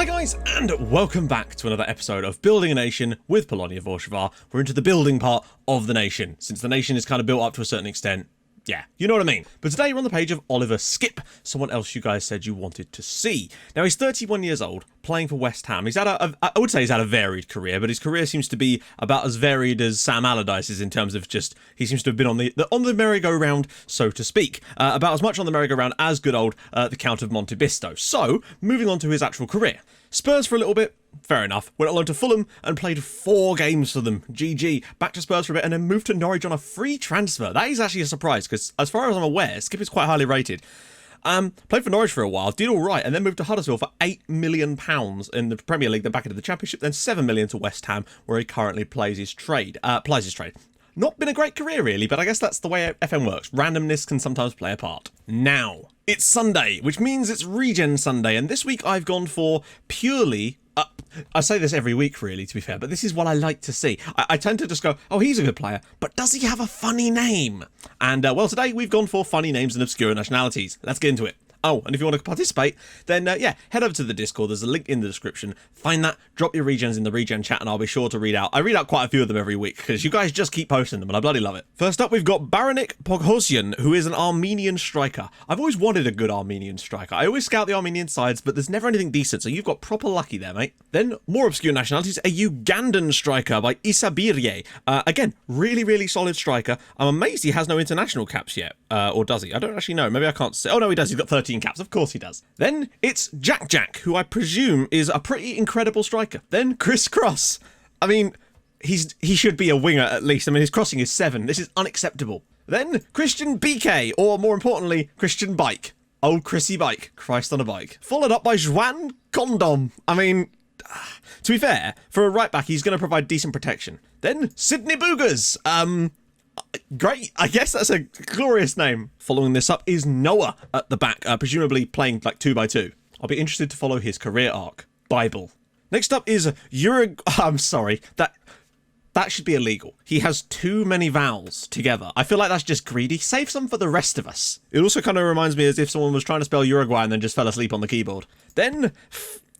Hi guys, and welcome back to another episode of Building a Nation with Polonia Warszawa. We're into the building part of the nation, since the nation is kind of built up to a certain extent. Yeah, you know what I mean. But today we're on the page of Oliver Skipp, someone else you guys said you wanted to see. Now he's 31 years old, playing for West Ham. He's had I would say he's had a varied career, but his career seems to be about as varied as Sam Allardyce's in terms of just, he seems to have been on the merry-go-round, so to speak. About as much on the merry-go-round as good old the Count of Monte Cristo. So, moving on to his actual career. Spurs for a little bit, fair enough. Went along to Fulham and played 4 games for them. GG. Back to Spurs for a bit and then moved to Norwich on a free transfer. That is actually a surprise because as far as I'm aware, Skipp is quite highly rated. Played for Norwich for a while, did all right, and then moved to Huddersfield for £8 million in the Premier League, then back into the Championship, then £7 million to West Ham, where he currently plays his trade. Not been a great career, really, but I guess that's the way FM works. Randomness can sometimes play a part. Now, it's Sunday, which means it's Regen Sunday, and this week I've gone for purely... I say this every week, really, to be fair, but this is what I like to see. I tend to just go, oh, he's a good player, but does he have a funny name? And, well, today we've gone for funny names and obscure nationalities. Let's get into it. Oh, and if you want to participate, then, yeah, head over to the Discord. There's a link in the description. Find that, drop your regens in the regen chat, and I'll be sure to read out. I read out quite a few of them every week, because you guys just keep posting them, and I bloody love it. First up, we've got Baranik Poghosyan, who is an Armenian striker. I've always wanted a good Armenian striker. I always scout the Armenian sides, but there's never anything decent, so you've got proper lucky there, mate. Then, more obscure nationalities, a Ugandan striker by Isabirye. Again, really, really solid striker. I'm amazed he has no international caps yet. Or does he? I don't actually know. Maybe I can't say. Oh, no, he does. He's got 13 caps. Of course he does. Then it's Jack, who I presume is a pretty incredible striker. Then Chris Cross. I mean, he should be a winger at least. I mean, his crossing is 7. This is unacceptable. Then Christian BK, or more importantly, Christian Bike. Old Chrissy Bike. Christ on a bike. Followed up by Juan Condom. I mean... to be fair, for a right back, he's going to provide decent protection. Then Sydney Boogers. Great. I guess that's a glorious name. Following this up is Noah at the back, presumably playing like 2x2. I'll be interested to follow his career arc. Bible. Next up is I'm sorry. That should be illegal. He has too many vowels together. I feel like that's just greedy. Save some for the rest of us. It also kind of reminds me as if someone was trying to spell Uruguay and then just fell asleep on the keyboard. Then...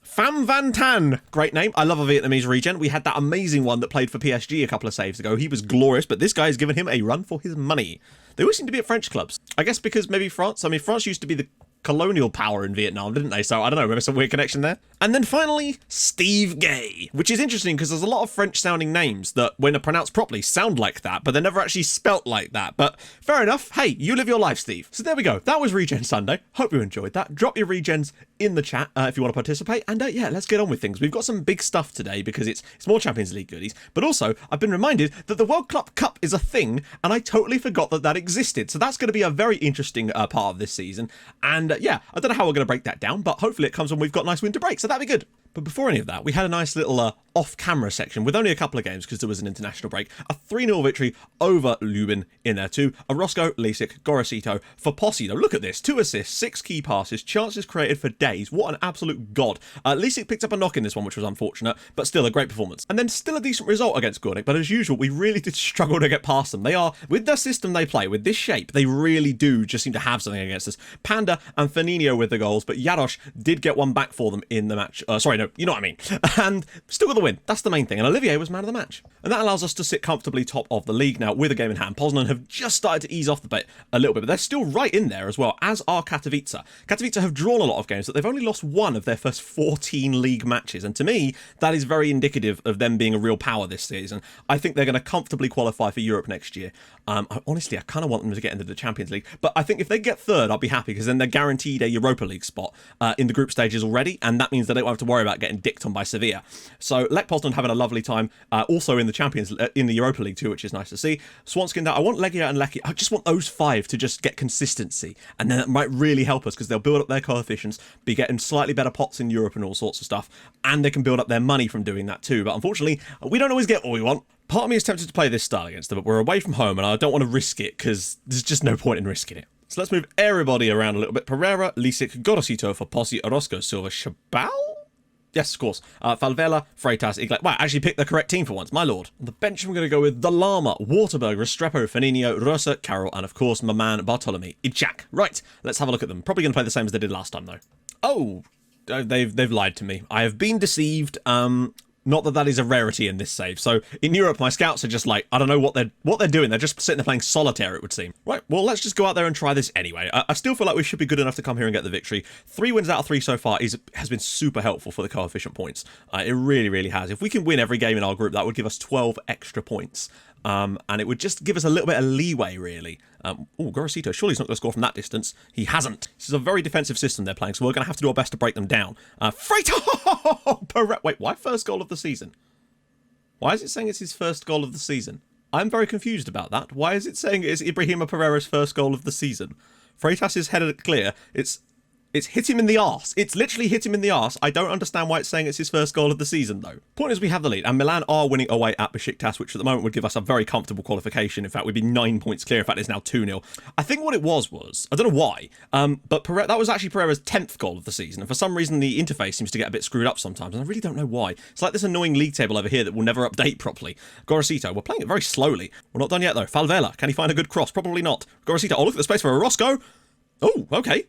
Pham Van Tan, great name. I love a Vietnamese regen. We had that amazing one that played for PSG a couple of saves ago. He was glorious, but this guy has given him a run for his money. They always seem to be at French clubs. I guess because maybe France. I mean, France used to be the colonial power in Vietnam, didn't they? So I don't know, maybe some weird connection there. And then finally, Steve Gay, which is interesting because there's a lot of French sounding names that when they're pronounced properly sound like that, but they're never actually spelt like that. But fair enough. Hey, you live your life, Steve. So there we go. That was Regen Sunday. Hope you enjoyed that. Drop your regens in the chat if you want to participate. And yeah, let's get on with things. We've got some big stuff today because it's more Champions League goodies. But also, I've been reminded that the World Club Cup is a thing, and I totally forgot that existed. So that's going to be a very interesting part of this season. And yeah, I don't know how we're going to break that down, but hopefully it comes when we've got nice winter break, so that'd be good. But before any of that, we had a nice little off-camera section with only a couple of games because there was an international break. A 3-0 victory over Lubin in there too. A Roscoe, Lisic, Gorosito for Posido. Look at this. 2 assists, 6 key passes, chances created for days. What an absolute god. Lisic picked up a knock in this one, which was unfortunate, but still a great performance. And then still a decent result against Górnik, but as usual, we really did struggle to get past them. They are, with the system they play, with this shape, they really do just seem to have something against us. Panda and Firmino with the goals, but Jarosz did get one back for them in the match. Sorry, no, you know what I mean. And still got the win. That's the main thing. And Olivier was man of the match. And that allows us to sit comfortably top of the league now with a game in hand. Poznan have just started to ease off the bit a little bit, but they're still right in there as well, as are Katowice. Katowice have drawn a lot of games, but they've only lost 1 of their first 14 league matches. And to me, that is very indicative of them being a real power this season. I think they're going to comfortably qualify for Europe next year. Honestly, I kind of want them to get into the Champions League, but I think if they get 3rd, I'll be happy because then they're guaranteed a Europa League spot in the group stages already, and that means they don't have to worry about getting dicked on by Sevilla. So Lech Poznan having a lovely time, also in the Europa League too, which is nice to see. Swanskin, I want Legia and Lechia. I just want those 5 to just get consistency, and then it might really help us because they'll build up their coefficients, be getting slightly better pots in Europe and all sorts of stuff, and they can build up their money from doing that too. But unfortunately, we don't always get what we want. Part of me is tempted to play this style against them, but we're away from home and I don't want to risk it because there's just no point in risking it. So let's move everybody around a little bit. Pereira, Lisic, Gorosito for Posi, Orozco, Silva, Shabal? Yes, of course. Falvela, Freitas, Iglesias. Wow, I actually picked the correct team for once, my lord. On the bench, we're going to go with the Llama, Waterberg, Restrepo, Firmino, Rosa, Carroll, and of course, my man, Bartolome, Ichak. Right, let's have a look at them. Probably going to play the same as they did last time, though. Oh, they've lied to me. I have been deceived. Not that that is a rarity in this save. So in Europe, my scouts are just like, I don't know what they're doing. They're just sitting there playing solitaire, it would seem. Right, well, let's just go out there and try this anyway. I still feel like we should be good enough to come here and get the victory. 3 wins out of 3 so far has been super helpful for the coefficient points. It really, really has. If we can win every game in our group, that would give us 12 extra points. And it would just give us a little bit of leeway, really. Oh, Gorosito, surely he's not going to score from that distance. He hasn't. This is a very defensive system they're playing, so we're going to have to do our best to break them down. Freitas! Wait, why first goal of the season? Why is it saying it's his first goal of the season? I'm very confused about that. Why is it saying it's Ibrahima Pereira's first goal of the season? Freitas is headed clear. It's hit him in the arse. It's literally hit him in the arse. I don't understand why it's saying it's his first goal of the season, though. Point is, we have the lead, and Milan are winning away at Besiktas, which at the moment would give us a very comfortable qualification. In fact, we'd be 9 points clear. In fact, it's now 2-0. I think what it was, I don't know why, but that was actually Pereira's 10th goal of the season, and for some reason the interface seems to get a bit screwed up sometimes, and I really don't know why. It's like this annoying league table over here that will never update properly. Gorosito, we're playing it very slowly. We're not done yet, though. Falvella, can he find a good cross? Probably not. Gorosito, oh, look at the space for Orozco. Oh, okay.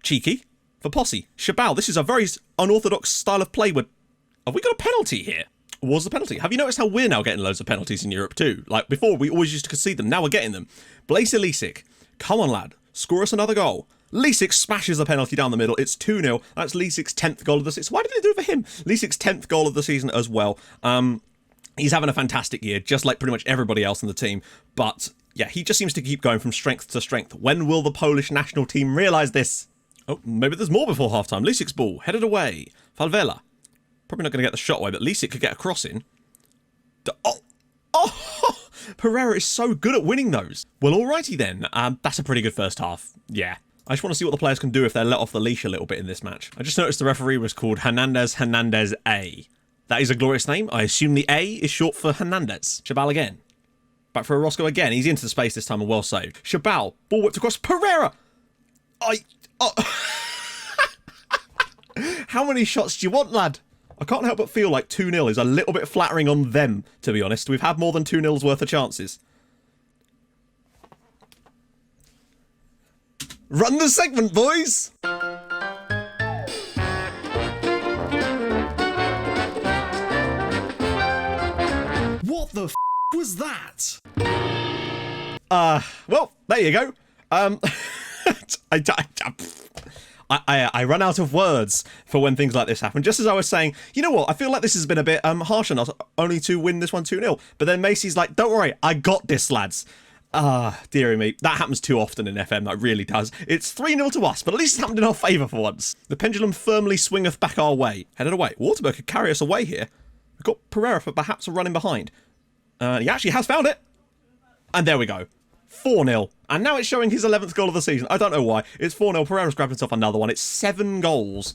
Cheeky. For Posse. Shabal, this is a very unorthodox style of play. Have we got a penalty here? What was the penalty? Have you noticed how we're now getting loads of penalties in Europe too? Like before, we always used to concede them. Now we're getting them. Blaise Lisic. Come on, lad. Score us another goal. Lisic smashes the penalty down the middle. It's 2-0. That's Lisic's 10th goal of the season. Why did they do it for him? Lisic's 10th goal of the season as well. He's having a fantastic year, just like pretty much everybody else in the team. But yeah, he just seems to keep going from strength to strength. When will the Polish national team realise this? Oh, maybe there's more before half-time. Lisic's ball, headed away. Falvella. Probably not going to get the shot away, but Lisic could get a cross in. Oh! Pereira is so good at winning those. Well, alrighty then. That's a pretty good first half. Yeah. I just want to see what the players can do if they're let off the leash a little bit in this match. I just noticed the referee was called Hernandez A. That is a glorious name. I assume the A is short for Hernandez. Shabal again. Back for Orozco again. He's into the space this time and well saved. Shabal. Ball whipped across. Pereira! Oh. How many shots do you want, lad? I can't help but feel like 2-0 is a little bit flattering on them, to be honest. We've had more than 2-0's worth of chances. Run the segment, boys! What the f*** was that? Well, there you go. I run out of words for when things like this happen. Just as I was saying, you know what? I feel like this has been a bit harsh on us, only to win this one 2-0. But then Macy's like, don't worry, I got this, lads. Dearie me. That happens too often in FM, that really does. It's 3-0 to us, but at least it's happened in our favour for once. The pendulum firmly swingeth back our way. Headed away. Waterberg could carry us away here. We've got Pereira for perhaps a run in behind. He actually has found it. And there we go. 4-0. And now it's showing his 11th goal of the season. I don't know why. It's 4-0. Pereira's grabbed himself another one. It's 7 goals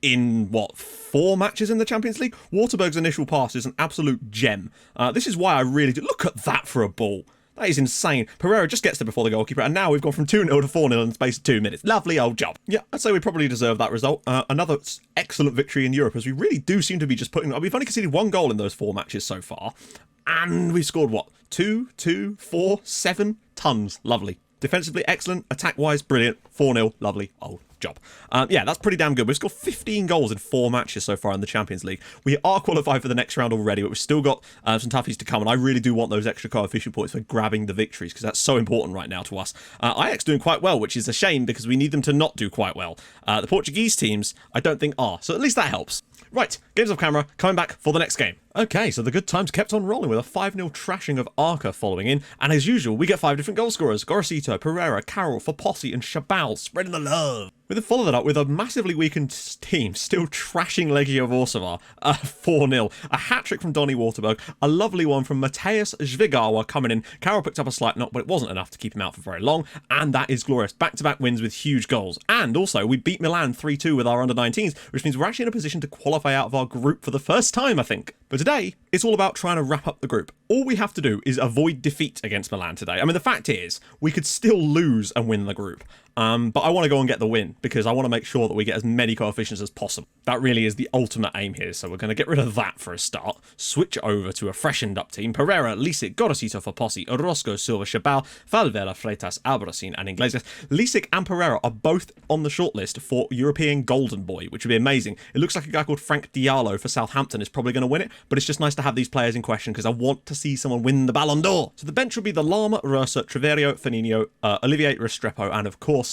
in, 4 matches in the Champions League? Waterberg's initial pass is an absolute gem. This is why I really do. Look at that for a ball. That is insane. Pereira just gets there before the goalkeeper, and now we've gone from 2-0 to 4-0 in the space of 2 minutes. Lovely old job. Yeah, I'd say we probably deserve that result. Another excellent victory in Europe, as we really do seem to be just putting... We've only conceded 1 goal in those 4 matches so far. And we've scored, 2, 4, 7 tons. Lovely. Defensively excellent. Attack-wise, brilliant. 4-0. Lovely old job. Yeah, that's pretty damn good. We've scored 15 goals in 4 matches so far in the Champions League. We are qualified for the next round already, but we've still got some toughies to come, and I really do want those extra coefficient points for grabbing the victories, because that's so important right now to us. Ajax doing quite well, which is a shame, because we need them to not do quite well. The Portuguese teams, I don't think are, so at least that helps. Right, games off camera, coming back for the next game. Okay, so the good times kept on rolling with a 5-0 trashing of Arca following in, and as usual, we get 5 different goal scorers. Gorosito, Pereira, Carroll, Fopossi and Shabal spreading the love. We then follow that up with a massively weakened team still trashing Legia Warszawa 4-0. A hat-trick from Donny Waterberg, a lovely one from Mateusz Żwigawa coming in. Carroll picked up a slight knock, but it wasn't enough to keep him out for very long, and that is glorious. Back-to-back wins with huge goals. And also, we beat Milan 3-2 with our under-19s, which means we're actually in a position to qualify out of our group for the first time, I think. But today, it's all about trying to wrap up the group. All we have to do is avoid defeat against Milan today. I mean, the fact is, we could still lose and win the group. But I want to go and get the win because I want to make sure that we get as many coefficients as possible. That really is the ultimate aim here. So we're going to get rid of that for a start. Switch over to a freshened up team. Pereira, Lisic, Gorosito for Posse, Orozco, Silva, Chabal, Valvela, Freitas, Albarracin, and Iglesias. Lisic and Pereira are both on the shortlist for European Golden Boy, which would be amazing. It looks like a guy called Frank Diallo for Southampton is probably going to win it, but it's just nice to have these players in question because I want to see someone win the Ballon d'Or. So the bench will be the Lama, Rosa, Treverio, Fernino, Olivier Restrepo, and of course,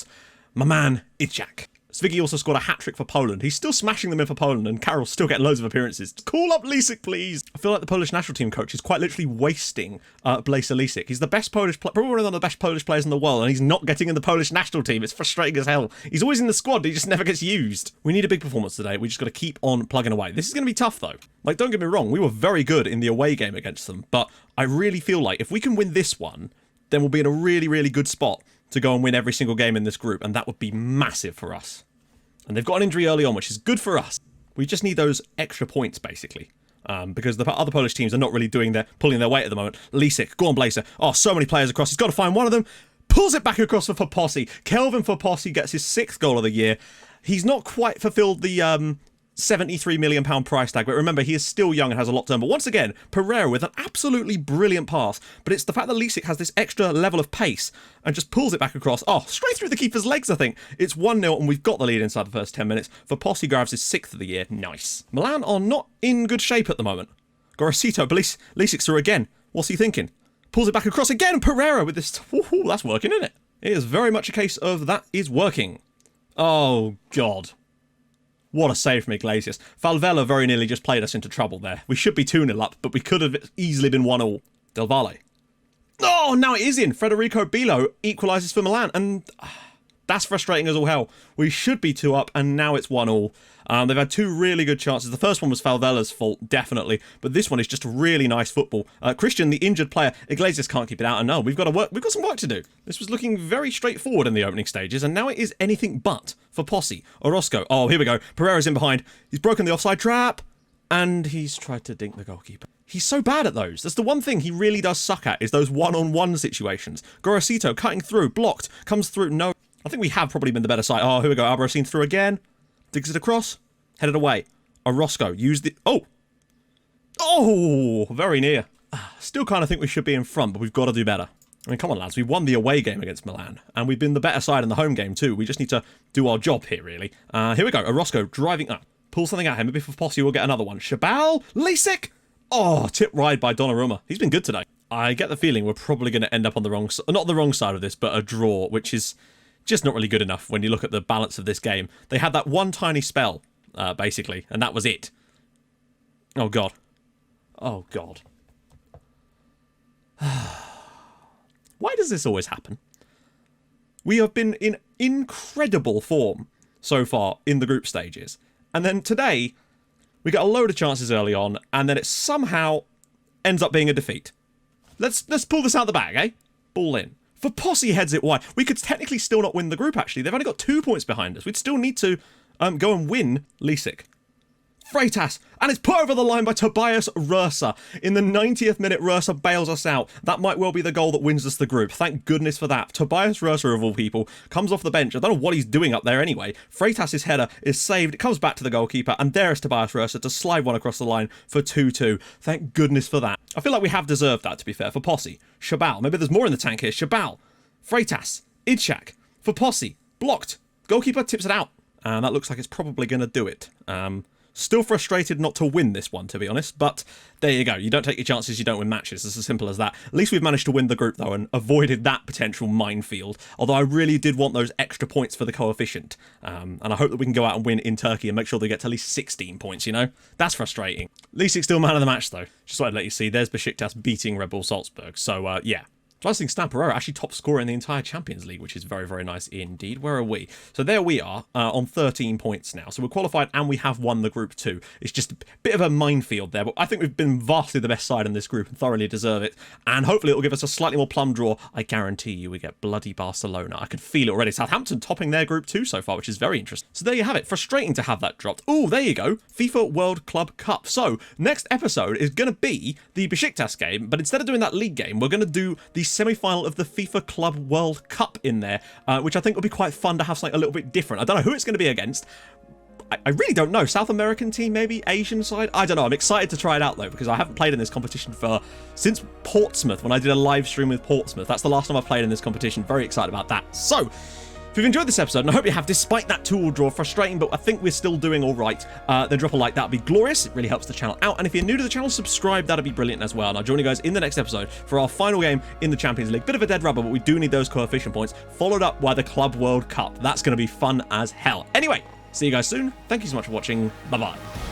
my man, Itzhak. Sviggy also scored a hat-trick for Poland. He's still smashing them in for Poland, and Karol's still getting loads of appearances. Call up Lisic, please. I feel like the Polish national team coach is quite literally wasting Blaise Lisic. He's the best Polish player, probably one of the best Polish players in the world, and he's not getting in the Polish national team. It's frustrating as hell. He's always in the squad, he just never gets used. We need a big performance today. We just got to keep on plugging away. This is going to be tough, though. Like, don't get me wrong, we were very good in the away game against them, but I really feel like if we can win this one, then we'll be in a really, really good spot to go and win every single game in this group, and that would be massive for us. And they've got an injury early on, which is good for us. We just need those extra points, basically. Because the other Polish teams are not really pulling their weight at the moment. Lisic, go on Blazer. Oh, so many players across. He's got to find one of them. Pulls it back across for Posse. Kelvin for Posse gets his 6th goal of the year. He's not quite fulfilled the £73 million price tag, but remember, he is still young and has a lot to earn. But once again, Pereira with an absolutely brilliant pass, but it's the fact that Lisic has this extra level of pace and just pulls it back across. Oh, straight through the keeper's legs, I think. It's 1-0, and we've got the lead inside the first 10 minutes. For Posse grabs his 6th of the year. Nice. Milan are not in good shape at the moment. Gorosito, Lisic's through again. What's he thinking? Pulls it back across again. Pereira with this. Ooh, that's working, isn't it? It is very much a case of that is working. Oh, God. What a save from Iglesias. Valvela very nearly just played us into trouble there. We should be 2-0 up, but we could have easily been 1-1. Del Valle. Oh, now it is in. Federico Bilo equalises for Milan, and that's frustrating as all hell. We should be 2 up, and now it's 1-1. They've had 2 really good chances. The first one was Valvela's fault, definitely, but this one is just really nice football. Christian, the injured player, Iglesias can't keep it out, and no, we've got some work to do. This was looking very straightforward in the opening stages, and now it is anything but for Posse. Orozco, oh, here we go. Pereira's in behind. He's broken the offside trap, and he's tried to dink the goalkeeper. He's so bad at those. That's the one thing he really does suck at, is those one-on-one situations. Gorosito cutting through, blocked, comes through, no. I think we have probably been the better side. Oh, here we go. Albarracin through again. Digs it across. Headed away. Orozco used the... Oh! Oh! Very near. Still kind of think we should be in front, but we've got to do better. I mean, come on, lads. We won the away game against Milan, and we've been the better side in the home game, too. We just need to do our job here, really. Here we go. Orozco driving up. Pull something at him. Maybe for Posse we'll get another one. Chabal! Lisic! Oh, tip ride by Donnarumma. He's been good today. I get the feeling we're probably going to end up on the wrong... Not the wrong side of this, but a draw, which is just not really good enough when you look at the balance of this game. They had that one tiny spell, basically, and that was it. Oh, God. Oh, God. Why does this always happen? We have been in incredible form so far in the group stages. And then today, we get a load of chances early on, and then it somehow ends up being a defeat. Let's pull this out of the bag, eh? Ball in. For Posse heads it wide. We could technically still not win the group, actually. They've only got 2 points behind us. We'd still need to go and win Lisic. Freitas, and it's put over the line by Tobias Röser. In the 90th minute, Röser bails us out. That might well be the goal that wins us the group. Thank goodness for that. Tobias Röser, of all people, comes off the bench. I don't know what he's doing up there anyway. Freitas' header is saved. It comes back to the goalkeeper, and there is Tobias Röser to slide one across the line for 2-2. Thank goodness for that. I feel like we have deserved that, to be fair, for Posse. Chabal, maybe there's more in the tank here. Chabal, Freitas, Itzhak, for Posse, blocked. Goalkeeper tips it out, and that looks like it's probably going to do it. Still frustrated not to win this one, to be honest, but there you go. You don't take your chances, you don't win matches. It's as simple as that. At least we've managed to win the group, though, and avoided that potential minefield, although I really did want those extra points for the coefficient, and I hope that we can go out and win in Turkey and make sure they get to at least 16 points, you know? That's frustrating. Lisic's still man of the match, though. Just wanted to let you see, there's Besiktas beating Red Bull Salzburg, so, yeah. Slicing Stan Pereira, actually top scorer in the entire Champions League, which is very, very nice indeed. Where are we? So there we are on 13 points now. So we're qualified and we have won the Group 2. It's just a bit of a minefield there, but I think we've been vastly the best side in this group and thoroughly deserve it. And hopefully it'll give us a slightly more plum draw. I guarantee you we get bloody Barcelona. I could feel it already. Southampton topping their Group 2 so far, which is very interesting. So there you have it. Frustrating to have that dropped. Oh, there you go. FIFA World Club Cup. So next episode is going to be the Besiktas game, but instead of doing that league game, we're going to do the semi-final of the FIFA Club World Cup in there, which I think will be quite fun to have something a little bit different. I don't know who it's going to be against. I really don't know. South American team, maybe? Asian side? I don't know. I'm excited to try it out, though, because I haven't played in this competition since Portsmouth, when I did a live stream with Portsmouth. That's the last time I played in this competition. Very excited about that. So, if you've enjoyed this episode, and I hope you have, despite that 2-all draw, frustrating, but I think we're still doing all right, then drop a like. That would be glorious. It really helps the channel out. And if you're new to the channel, subscribe. That'd be brilliant as well. And I'll join you guys in the next episode for our final game in the Champions League. Bit of a dead rubber, but we do need those coefficient points, followed up by the Club World Cup. That's going to be fun as hell. Anyway, see you guys soon. Thank you so much for watching. Bye-bye.